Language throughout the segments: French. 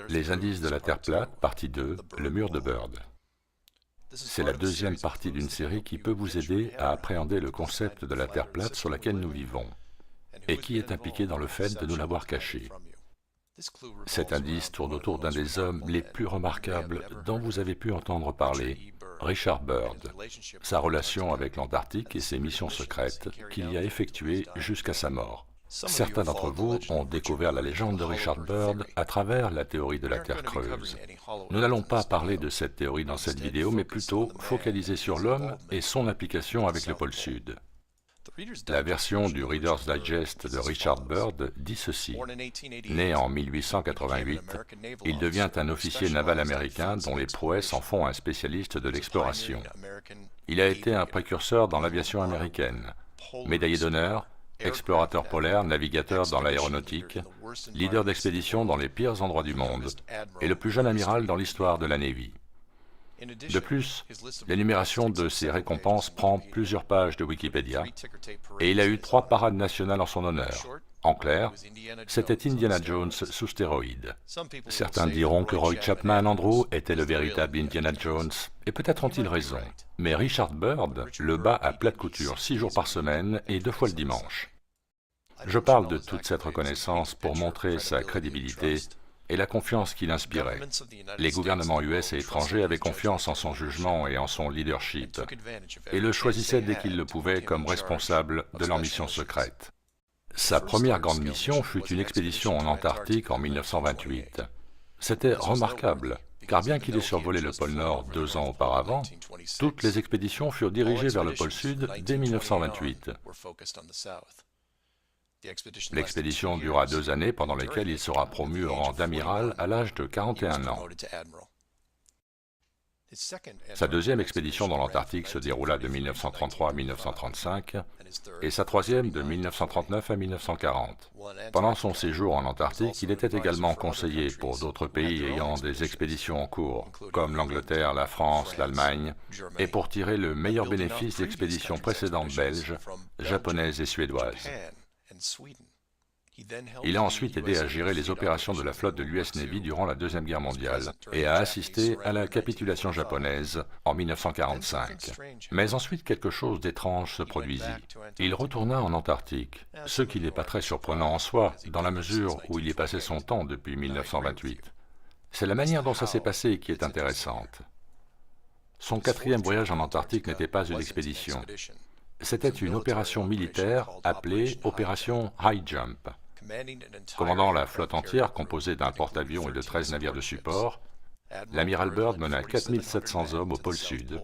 Les indices de la Terre plate, partie 2, le mur de Byrd. C'est la deuxième partie d'une série qui peut vous aider à appréhender le concept de la Terre plate sur laquelle nous vivons, et qui est impliqué dans le fait de nous l'avoir caché. Cet indice tourne autour d'un des hommes les plus remarquables dont vous avez pu entendre parler, Richard Byrd, sa relation avec l'Antarctique et ses missions secrètes qu'il y a effectuées jusqu'à sa mort. Certains d'entre vous ont découvert la légende de Richard Byrd à travers la théorie de la Terre creuse. Nous n'allons pas parler de cette théorie dans cette vidéo, mais plutôt focaliser sur l'homme et son implication avec le pôle Sud. La version du Reader's Digest de Richard Byrd dit ceci. Né en 1888, il devient un officier naval américain dont les prouesses en font un spécialiste de l'exploration. Il a été un précurseur dans l'aviation américaine, médaillé d'honneur, explorateur polaire, navigateur dans l'aéronautique, leader d'expédition dans les pires endroits du monde, et le plus jeune amiral dans l'histoire de la Navy. De plus, l'énumération de ses récompenses prend plusieurs pages de Wikipédia, et il a eu 3 parades nationales en son honneur. En clair, c'était Indiana Jones sous stéroïdes. Certains diront que Roy Chapman Andrew était le véritable Indiana Jones, et peut-être ont-ils raison. Mais Richard Byrd le bat à plate couture 6 jours par semaine et 2 fois le dimanche. Je parle de toute cette reconnaissance pour montrer sa crédibilité et la confiance qu'il inspirait. Les gouvernements US et étrangers avaient confiance en son jugement et en son leadership, et le choisissaient dès qu'ils le pouvaient comme responsable de leur mission secrète. Sa première grande mission fut une expédition en Antarctique en 1928. C'était remarquable, car bien qu'il ait survolé le pôle Nord 2 ans auparavant, toutes les expéditions furent dirigées vers le pôle Sud dès 1928. L'expédition dura 2 années pendant lesquelles il sera promu au rang d'amiral à l'âge de 41 ans. Sa deuxième expédition dans l'Antarctique se déroula de 1933 à 1935 et sa troisième de 1939 à 1940. Pendant son séjour en Antarctique, il était également conseiller pour d'autres pays ayant des expéditions en cours, comme l'Angleterre, la France, l'Allemagne, et pour tirer le meilleur bénéfice d'expéditions précédentes belges, japonaises et suédoises. Il a ensuite aidé à gérer les opérations de la flotte de l'US Navy durant la Deuxième Guerre mondiale et a assisté à la capitulation japonaise en 1945. Mais ensuite, quelque chose d'étrange se produisit. Il retourna en Antarctique, ce qui n'est pas très surprenant en soi, dans la mesure où il y passait son temps depuis 1928. C'est la manière dont ça s'est passé qui est intéressante. Son 4e voyage en Antarctique n'était pas une expédition. C'était une opération militaire appelée Opération High Jump. Commandant la flotte entière composée d'un porte-avions et de 13 navires de support, l'amiral Byrd mena 4700 hommes au pôle Sud,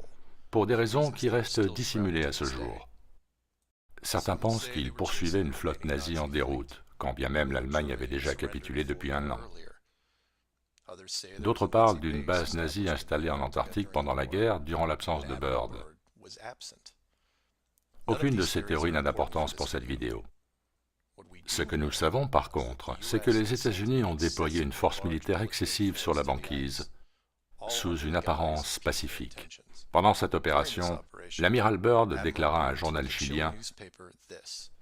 pour des raisons qui restent dissimulées à ce jour. Certains pensent qu'il poursuivait une flotte nazie en déroute, quand bien même l'Allemagne avait déjà capitulé depuis 1 an. D'autres parlent d'une base nazie installée en Antarctique pendant la guerre durant l'absence de Byrd. Aucune de ces théories n'a d'importance pour cette vidéo. Ce que nous savons par contre, c'est que les États-Unis ont déployé une force militaire excessive sur la banquise, sous une apparence pacifique. Pendant cette opération, l'amiral Byrd déclara à un journal chilien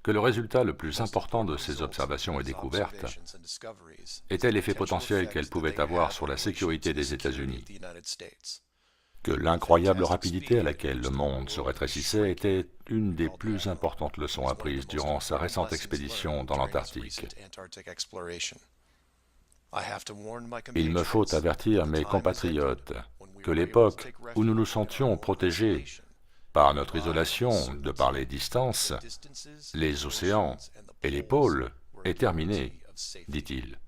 que le résultat le plus important de ses observations et découvertes était l'effet potentiel qu'elles pouvaient avoir sur la sécurité des États-Unis. Que l'incroyable rapidité à laquelle le monde se rétrécissait était une des plus importantes leçons apprises durant sa récente expédition dans l'Antarctique. Il me faut avertir mes compatriotes que l'époque où nous nous sentions protégés par notre isolation de par les distances, les océans et les pôles est terminée, dit-il.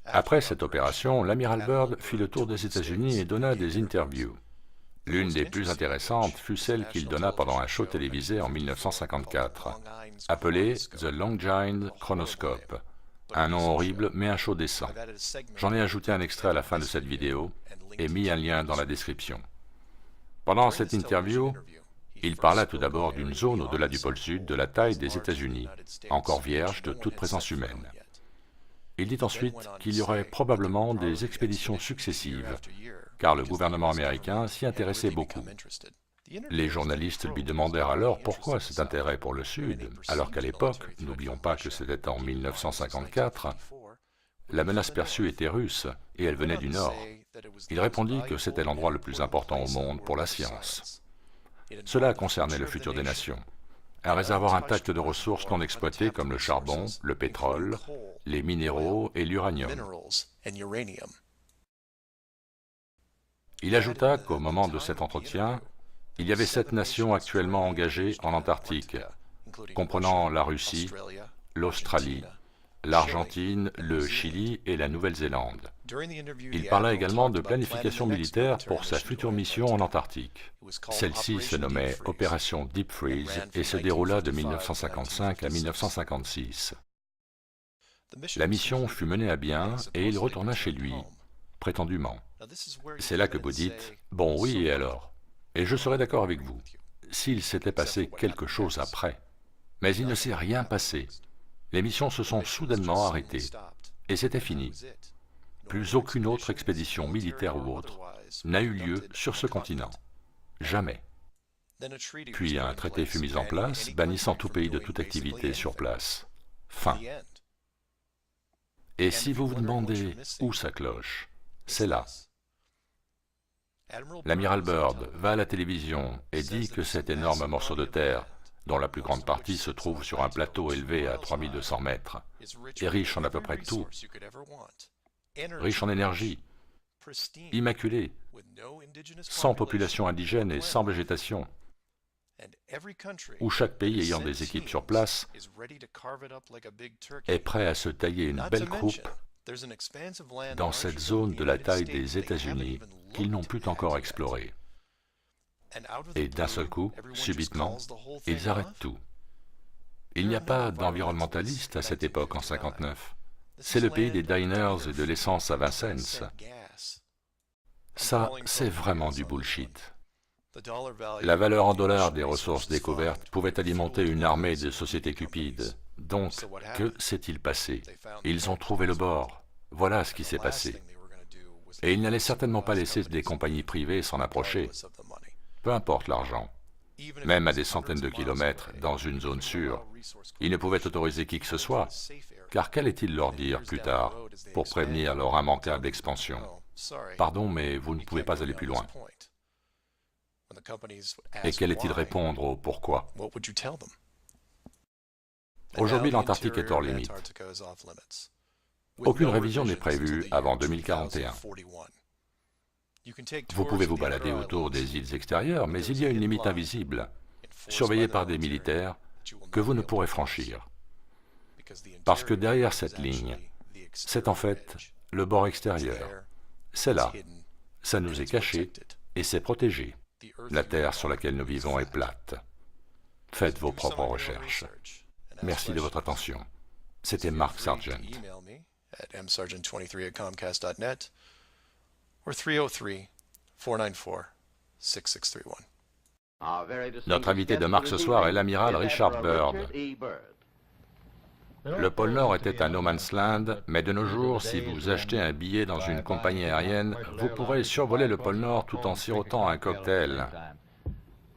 Après cette opération, l'amiral Byrd fit le tour des États-Unis et donna des interviews. L'une des plus intéressantes fut celle qu'il donna pendant un show télévisé en 1954, appelé The Longines Chronoscope, un nom horrible mais un show décent. J'en ai ajouté un extrait à la fin de cette vidéo et mis un lien dans la description. Pendant cette interview, il parla tout d'abord d'une zone au-delà du pôle Sud de la taille des États-Unis, encore vierge de toute présence humaine. Il dit ensuite qu'il y aurait probablement des expéditions successives, car le gouvernement américain s'y intéressait beaucoup. Les journalistes lui demandèrent alors pourquoi cet intérêt pour le Sud, alors qu'à l'époque, n'oublions pas que c'était en 1954, La menace perçue était russe et elle venait du Nord. Il répondit que c'était l'endroit le plus important au monde pour la science. Cela concernait le futur des nations. Un réservoir intact de ressources non exploitées comme le charbon, le pétrole, les minéraux et l'uranium. Il ajouta qu'au moment de cet entretien, il y avait 7 nations actuellement engagées en Antarctique, comprenant la Russie, l'Australie, l'Argentine, le Chili et la Nouvelle-Zélande. Il parla également de planification militaire pour sa future mission en Antarctique. Celle-ci se nommait Opération Deep Freeze et se déroula de 1955 à 1956. La mission fut menée à bien et il retourna chez lui, prétendument. C'est là que vous dites, « Bon, oui, et alors ?» Et je serais d'accord avec vous, s'il s'était passé quelque chose après. Mais il ne s'est rien passé. Les missions se sont soudainement arrêtées, et c'était fini. Plus aucune autre expédition militaire ou autre n'a eu lieu sur ce continent. Jamais. Puis un traité fut mis en place, bannissant tout pays de toute activité sur place. Fin. Et si vous vous demandez où ça cloche, c'est là. L'amiral Byrd va à la télévision et dit que cet énorme morceau de terre, dont la plus grande partie se trouve sur un plateau élevé à 3200 mètres, est riche en à peu près tout, riche en énergie, immaculé, sans population indigène et sans végétation, où chaque pays ayant des équipes sur place est prêt à se tailler une belle croupe dans cette zone de la taille des États-Unis qu'ils n'ont plus encore explorée. Et d'un seul coup, subitement, ils arrêtent tout. Il n'y a pas d'environnementalistes à cette époque en 59. C'est le pays des diners et de l'essence à 20 cents. Ça, c'est vraiment du bullshit. La valeur en dollars des ressources découvertes pouvait alimenter une armée de sociétés cupides. Donc, que s'est-il passé? Ils ont trouvé le bord. Voilà ce qui s'est passé. Et ils n'allaient certainement pas laisser des compagnies privées s'en approcher. Peu importe l'argent. Même à des centaines de kilomètres, dans une zone sûre, ils ne pouvaient autoriser qui que ce soit, car qu'allait-il leur dire plus tard, pour prévenir leur immanquable expansion? Pardon, mais vous ne pouvez pas aller plus loin. Et qu'allait-il répondre au pourquoi? Aujourd'hui, l'Antarctique est hors limite. Aucune révision n'est prévue avant 2041. Vous pouvez vous balader autour des îles extérieures, mais il y a une limite invisible, surveillée par des militaires, que vous ne pourrez franchir. Parce que derrière cette ligne, c'est en fait le bord extérieur. C'est là, ça nous est caché et c'est protégé. La terre sur laquelle nous vivons est plate. Faites vos propres recherches. Merci de votre attention. C'était Mark Sargent. msargent23@comcast.net or 303-494-6631. Notre invité de marque ce soir est l'amiral Richard Byrd. Le pôle Nord était un no man's land, mais de nos jours, si vous achetez un billet dans une compagnie aérienne, vous pourrez survoler le pôle Nord tout en sirotant un cocktail.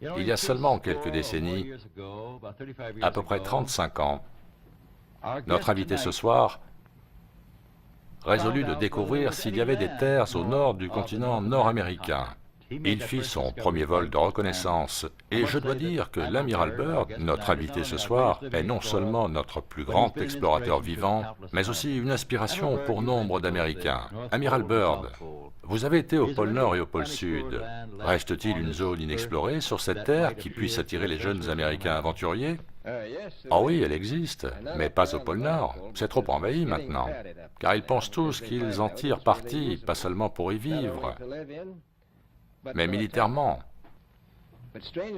Il y a seulement quelques décennies, à peu près 35 ans, notre invité ce soir résolut de découvrir s'il y avait des terres au nord du continent nord-américain. Il fit son premier vol de reconnaissance, et je dois dire que l'amiral Byrd, notre invité ce soir, est non seulement notre plus grand explorateur vivant, mais aussi une inspiration pour nombre d'Américains. Amiral Byrd, vous avez été au pôle Nord et au pôle Sud. Reste-t-il une zone inexplorée sur cette terre qui puisse attirer les jeunes Américains aventuriers? Oh oui, elle existe, mais pas au pôle Nord. C'est trop envahi maintenant, car ils pensent tous qu'ils en tirent parti, pas seulement pour y vivre, mais militairement.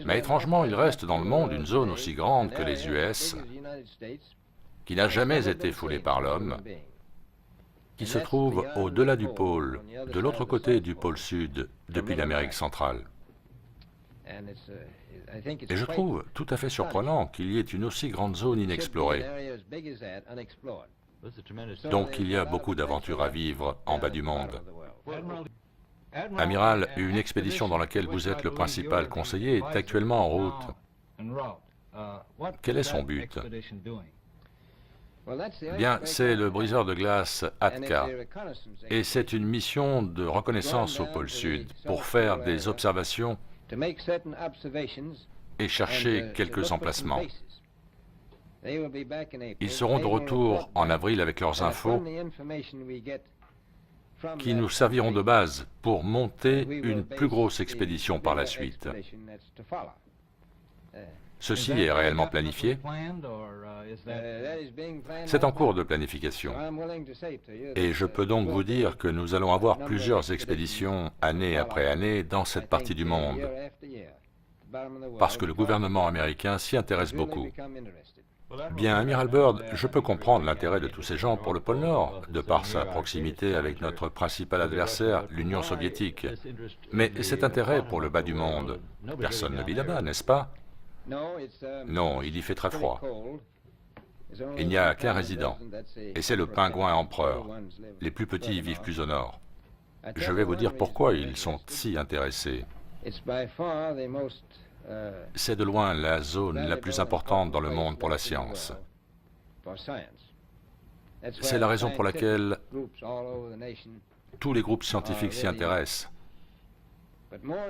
Mais étrangement, il reste dans le monde une zone aussi grande que les US, qui n'a jamais été foulée par l'homme, qui se trouve au-delà du pôle, de l'autre côté du pôle Sud, depuis l'Amérique centrale. Et je trouve tout à fait surprenant qu'il y ait une aussi grande zone inexplorée. Donc il y a beaucoup d'aventures à vivre en bas du monde. Amiral, une expédition dans laquelle vous êtes le principal conseiller est actuellement en route. Quel est son but? Bien, c'est le briseur de glace Atka, et c'est une mission de reconnaissance au pôle Sud pour faire des observations et chercher quelques emplacements. Ils seront de retour en avril avec leurs infos qui nous serviront de base pour monter une plus grosse expédition par la suite. Ceci est réellement planifié. C'est en cours de planification. Et je peux donc vous dire que nous allons avoir plusieurs expéditions année après année dans cette partie du monde, parce que le gouvernement américain s'y intéresse beaucoup. Bien, Amiral Byrd, je peux comprendre l'intérêt de tous ces gens pour le pôle Nord, de par sa proximité avec notre principal adversaire, l'Union soviétique. Mais cet intérêt pour le bas du monde, personne ne vit là-bas, n'est-ce pas? Non, il y fait très froid. Il n'y a qu'un résident, et c'est le pingouin empereur. Les plus petits vivent plus au nord. Je vais vous dire pourquoi ils sont si intéressés. C'est de loin la zone la plus importante dans le monde pour la science. C'est la raison pour laquelle tous les groupes scientifiques s'y intéressent.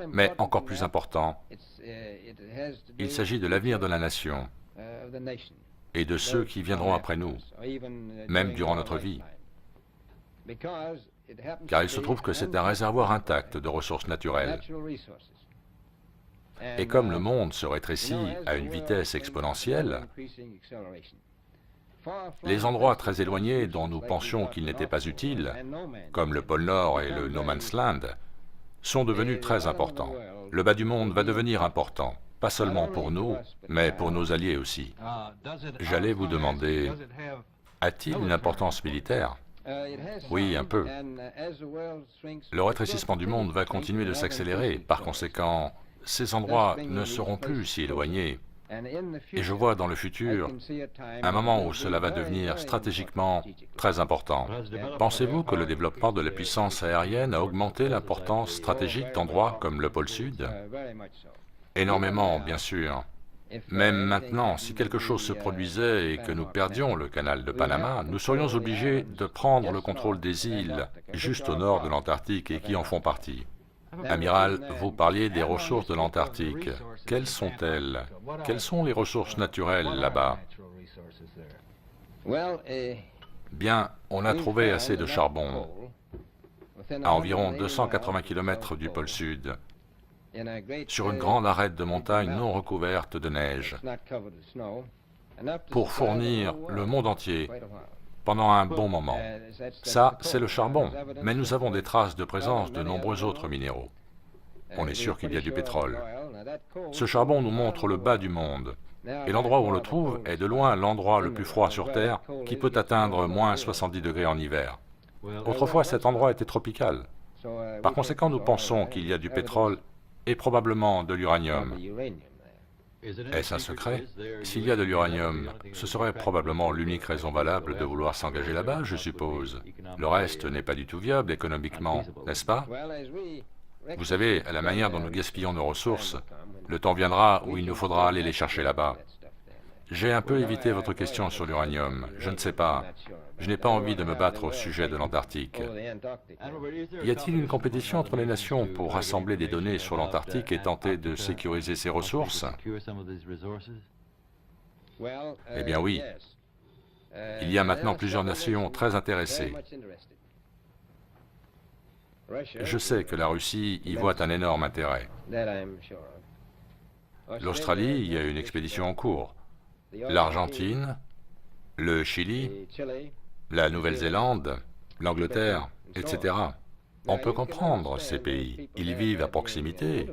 Mais encore plus important, il s'agit de l'avenir de la nation et de ceux qui viendront après nous, même durant notre vie. Car il se trouve que c'est un réservoir intact de ressources naturelles. Et comme le monde se rétrécit à une vitesse exponentielle, les endroits très éloignés dont nous pensions qu'ils n'étaient pas utiles, comme le pôle Nord et le No Man's Land, sont devenus très importants. Le bas du monde va devenir important, pas seulement pour nous, mais pour nos alliés aussi. J'allais vous demander, a-t-il une importance militaire? Oui, un peu. Le rétrécissement du monde va continuer de s'accélérer, par conséquent, ces endroits ne seront plus si éloignés. Et je vois dans le futur un moment où cela va devenir stratégiquement très important. Pensez-vous que le développement de la puissance aérienne a augmenté l'importance stratégique d'endroits comme le pôle Sud? Énormément, bien sûr. Même maintenant, si quelque chose se produisait et que nous perdions le canal de Panama, nous serions obligés de prendre le contrôle des îles juste au nord de l'Antarctique et qui en font partie. Amiral, vous parliez des ressources de l'Antarctique. Quelles sont-elles? Quelles sont les ressources naturelles là-bas? Bien, on a trouvé assez de charbon à environ 280 km du pôle Sud, sur une grande arête de montagne non recouverte de neige, pour fournir le monde entier pendant un bon moment. Ça, c'est le charbon, mais nous avons des traces de présence de nombreux autres minéraux. On est sûr qu'il y a du pétrole. Ce charbon nous montre le bas du monde, et l'endroit où on le trouve est de loin l'endroit le plus froid sur Terre, qui peut atteindre moins 70 degrés en hiver. Autrefois, cet endroit était tropical. Par conséquent, nous pensons qu'il y a du pétrole et probablement de l'uranium. Est-ce un secret? S'il y a de l'uranium, ce serait probablement l'unique raison valable de vouloir s'engager là-bas, je suppose. Le reste n'est pas du tout viable économiquement, n'est-ce pas? Vous savez, à la manière dont nous gaspillons nos ressources, le temps viendra où il nous faudra aller les chercher là-bas. J'ai un peu évité votre question sur l'uranium, je ne sais pas. Je n'ai pas envie de me battre au sujet de l'Antarctique. Y a-t-il une compétition entre les nations pour rassembler des données sur l'Antarctique et tenter de sécuriser ses ressources? Eh bien oui. Il y a maintenant plusieurs nations très intéressées. Je sais que la Russie y voit un énorme intérêt. L'Australie y a une expédition en cours. L'Argentine, le Chili, la Nouvelle-Zélande, l'Angleterre, etc. On peut comprendre ces pays. Ils vivent à proximité.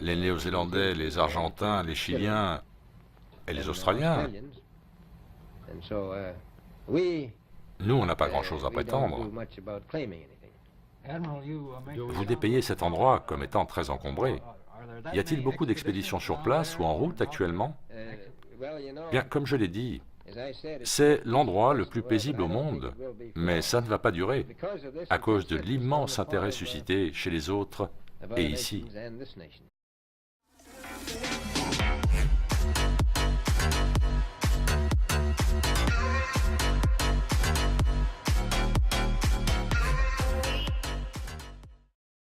Les Néo-Zélandais, les Argentins, les Chiliens et les Australiens. Nous, on n'a pas grand-chose à prétendre. Vous dépayez cet endroit comme étant très encombré. Y a-t-il beaucoup d'expéditions sur place ou en route actuellement? Bien, comme je l'ai dit, c'est l'endroit le plus paisible au monde, mais ça ne va pas durer, à cause de l'immense intérêt suscité chez les autres et ici.